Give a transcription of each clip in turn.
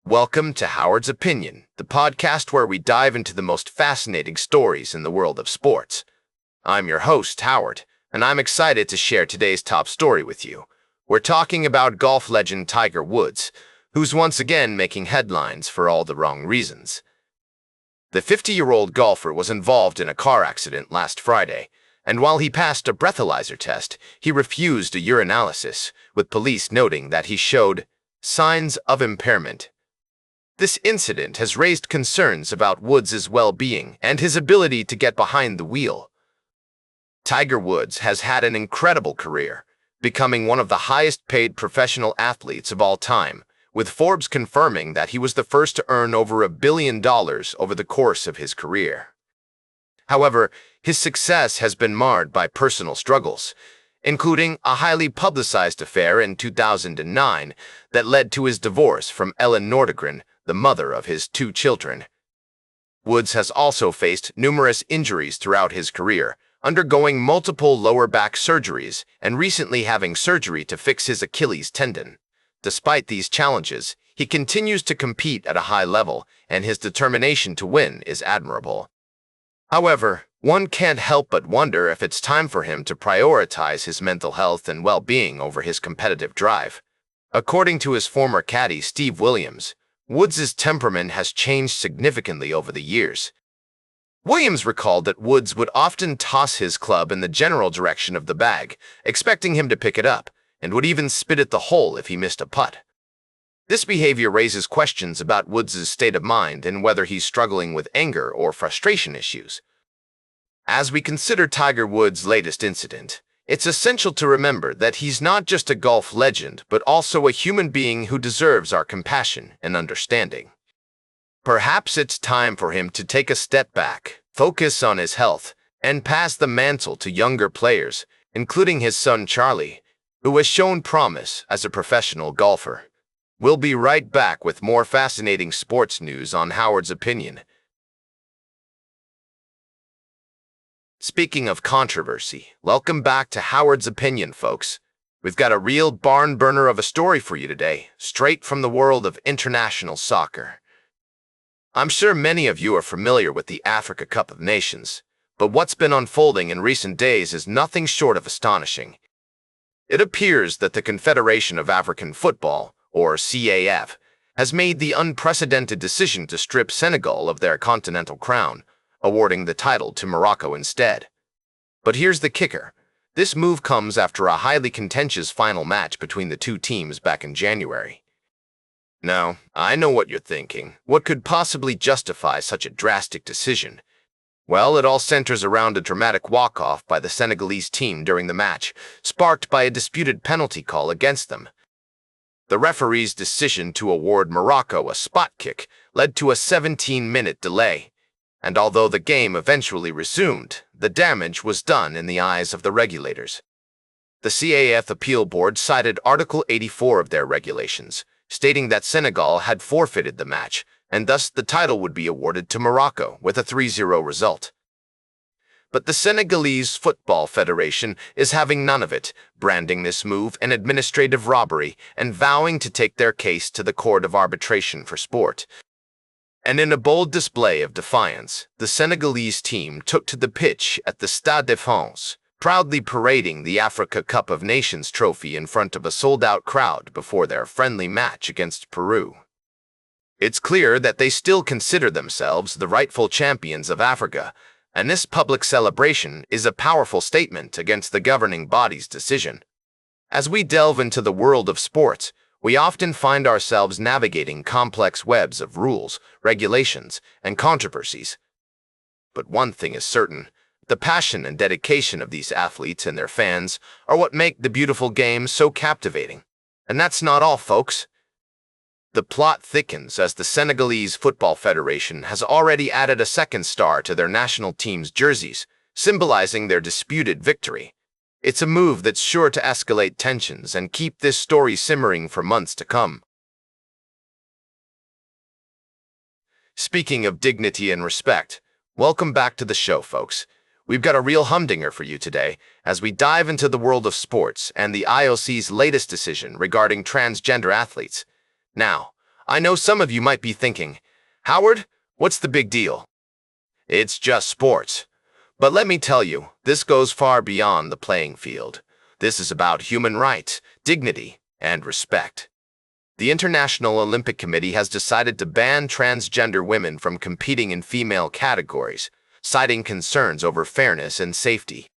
Welcome to Howard's Opinion, the podcast where we dive into the most fascinating stories in the world of sports. I'm your host, Howard, and I'm excited to share today's top story with you. We're talking about golf legend Tiger Woods, who's once again making headlines for all the wrong reasons. The 50-year-old golfer was involved in a car accident last Friday, and while he passed a breathalyzer test, he refused a urinalysis, with police noting that he showed signs of impairment. This incident has raised concerns about Woods' well-being and his ability to get behind the wheel. Tiger Woods has had an incredible career, becoming one of the highest-paid professional athletes of all time, with Forbes confirming that he was the first to earn over $1 billion over the course of his career. However, his success has been marred by personal struggles, including a highly publicized affair in 2009 that led to his divorce from Ellen Nordegren, the mother of his 2 children. Woods has also faced numerous injuries throughout his career, undergoing multiple lower back surgeries and recently having surgery to fix his Achilles tendon. Despite these challenges, he continues to compete at a high level, and his determination to win is admirable. However, one can't help but wonder if it's time for him to prioritize his mental health and well-being over his competitive drive. According to his former caddy Steve Williams, Woods' temperament has changed significantly over the years. Williams recalled that Woods would often toss his club in the general direction of the bag, expecting him to pick it up, and would even spit at the hole if he missed a putt. This behavior raises questions about Woods' state of mind and whether he's struggling with anger or frustration issues. As we consider Tiger Woods' latest incident, it's essential to remember that he's not just a golf legend, but also a human being who deserves our compassion and understanding. Perhaps it's time for him to take a step back, focus on his health, and pass the mantle to younger players, including his son Charlie, who has shown promise as a professional golfer. We'll be right back with more fascinating sports news on Howard's Opinion. Speaking of controversy, welcome back to Howard's Opinion, folks. We've got a real barn burner of a story for you today, straight from the world of international soccer. I'm sure many of you are familiar with the Africa Cup of Nations, but what's been unfolding in recent days is nothing short of astonishing. It appears that the Confederation of African Football, or CAF, has made the unprecedented decision to strip Senegal of their continental crown, awarding the title to Morocco instead. But here's the kicker. This move comes after a highly contentious final match between the two teams back in January. Now, I know what you're thinking. What could possibly justify such a drastic decision? Well, it all centers around a dramatic walk-off by the Senegalese team during the match, sparked by a disputed penalty call against them. The referee's decision to award Morocco a spot kick led to a 17-minute delay, and although the game eventually resumed, the damage was done in the eyes of the regulators. The CAF Appeal Board cited Article 84 of their regulations, stating that Senegal had forfeited the match, and thus the title would be awarded to Morocco with a 3-0 result. But the Senegalese Football Federation is having none of it, branding this move an administrative robbery and vowing to take their case to the Court of Arbitration for Sport. And in a bold display of defiance, the Senegalese team took to the pitch at the Stade de France, proudly parading the Africa Cup of Nations trophy in front of a sold-out crowd before their friendly match against Peru. It's clear that they still consider themselves the rightful champions of Africa, and this public celebration is a powerful statement against the governing body's decision. As we delve into the world of sports, we often find ourselves navigating complex webs of rules, regulations, and controversies. But one thing is certain, the passion and dedication of these athletes and their fans are what make the beautiful game so captivating. And that's not all, folks. The plot thickens as the Senegalese Football Federation has already added a second star to their national team's jerseys, symbolizing their disputed victory. It's a move that's sure to escalate tensions and keep this story simmering for months to come. Speaking of dignity and respect, welcome back to the show, folks. We've got a real humdinger for you today as we dive into the world of sports and the IOC's latest decision regarding transgender athletes. Now, I know some of you might be thinking, Howard, what's the big deal? It's just sports. But let me tell you, this goes far beyond the playing field. This is about human rights, dignity, and respect. The International Olympic Committee has decided to ban transgender women from competing in female categories, citing concerns over fairness and safety.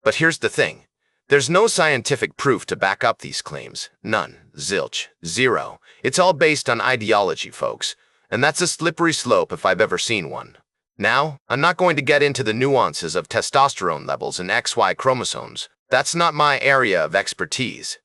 But here's the thing. There's no scientific proof to back up these claims. None. Zilch. Zero. It's all based on ideology, folks. And that's a slippery slope if I've ever seen one. Now, I'm not going to get into the nuances of testosterone levels and XY chromosomes. That's not my area of expertise.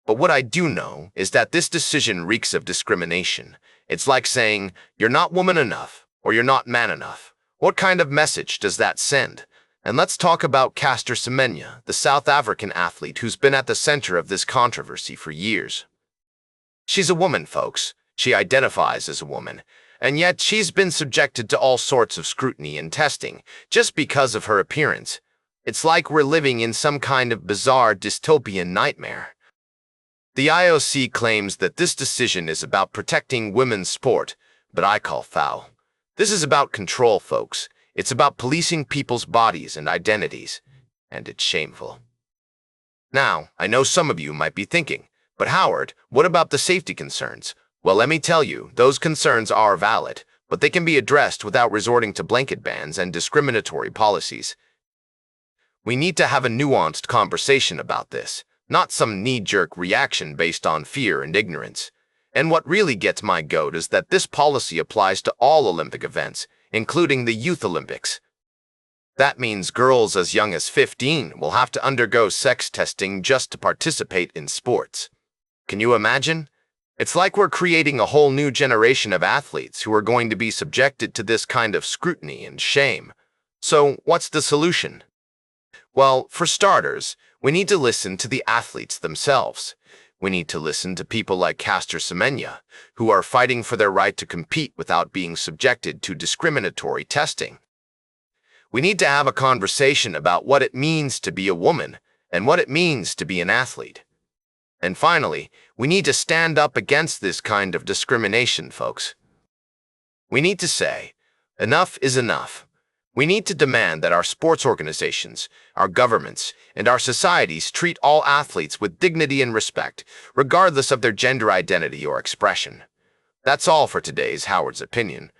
But what I do know is that this decision reeks of discrimination. It's like saying, you're not woman enough, or you're not man enough. What kind of message does that send? And let's talk about Caster Semenya, the South African athlete who's been at the center of this controversy for years. She's a woman, folks. She identifies as a woman. And yet she's been subjected to all sorts of scrutiny and testing just because of her appearance. It's like we're living in some kind of bizarre dystopian nightmare. The IOC claims that this decision is about protecting women's sport, but I call foul. This is about control, folks. It's about policing people's bodies and identities, and it's shameful. Now, I know some of you might be thinking, but Howard, what about the safety concerns? Well, let me tell you, those concerns are valid, but they can be addressed without resorting to blanket bans and discriminatory policies. We need to have a nuanced conversation about this, not some knee-jerk reaction based on fear and ignorance. And what really gets my goat is that this policy applies to all Olympic events, including the Youth Olympics. That means girls as young as 15 will have to undergo sex testing just to participate in sports. Can you imagine? It's like we're creating a whole new generation of athletes who are going to be subjected to this kind of scrutiny and shame. So, what's the solution? Well, for starters, we need to listen to the athletes themselves. We need to listen to people like Caster Semenya, who are fighting for their right to compete without being subjected to discriminatory testing. We need to have a conversation about what it means to be a woman and what it means to be an athlete. And finally, we need to stand up against this kind of discrimination, folks. We need to say, enough is enough. We need to demand that our sports organizations, our governments, and our societies treat all athletes with dignity and respect, regardless of their gender identity or expression. That's all for today's Howard's Opinion.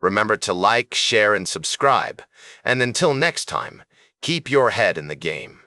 Remember to like, share, and subscribe. And until next time, keep your head in the game.